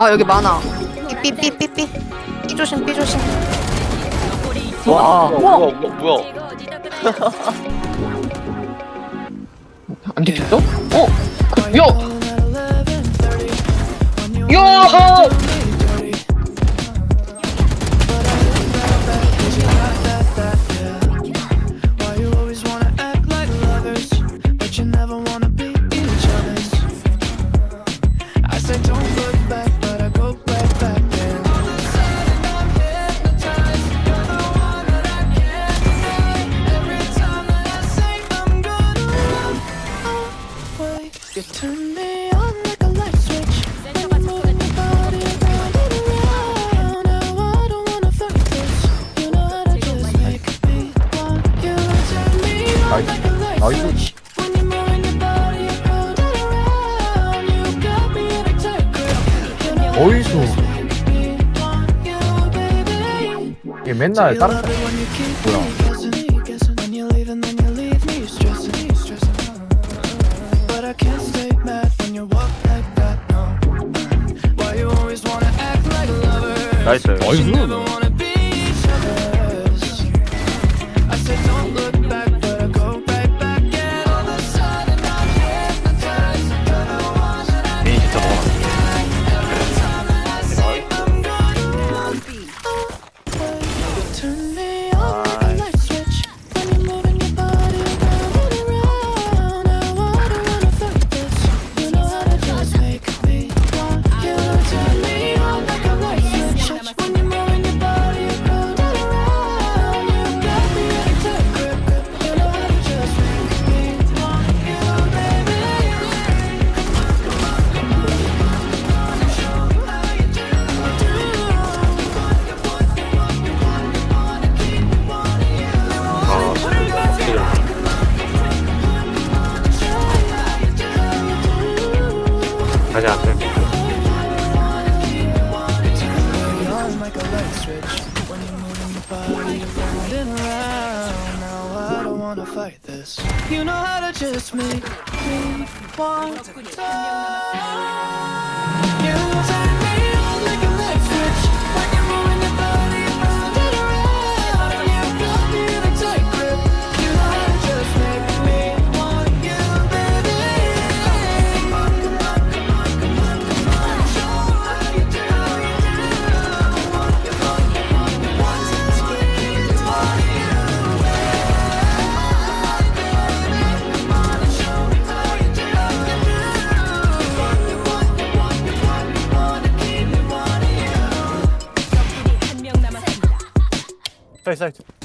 아 여기 많아. 삐삐삐삐삐. 삐 조심 삐 조심. 와. 뭐야? 안 뒤쳤어? 야! 야! Why you always wanna act like lovers, but you never wanna be each other's? I said don't look back, but I go right back there. All of a sudden I'm hypnotized. You're the one that I can't deny. Every time that I say I'm gonna run away, you turn me on like a light switch. When you move your body around and around, now I don't wanna fight this. You know how to just make me want you. Turn me on like a light switch. When you're moving your body around and around, you got me in a tight grip. You know how to 어이소. just make me want you, baby. 이게 맨날 You 다른 love it when you keep 뭐야? me guessing. When you leave and then you leave me stressing. But I can't stay mad when you walk like that, no. Why you always wanna act like a lover? 나이스. But you never wanna be each other's. I said don't look back, but I go right back. And all of a sudden I'm hypnotized. You're the one that I 메인 진짜 먹어. every time that I say I'm gonna run away. You turn me on like a light switch. When you're moving your body around and around, now I don't wanna fight this. You know how to just make me want you. Turn me on like a light switch. When you're moving your body around and around, you got me in a tight grip. You know how to just make me want you, baby. Show me how you do. 다시 안 돼. On like a light switch when you're moving your body around and around. Now I don't wanna fight this. You know how to just make me want to. You turn me on like a light switch when you're moving your body around and around. You got me in a tight grip. You know how to just make me want you, baby. Come on, come on, come on, come on, come on. Show me how you do, want you, want you, want you, want to take it on you. Come on and show me how you do, want you, want you, want you, want you, wanna keep me wanting you. 사이드 사이드.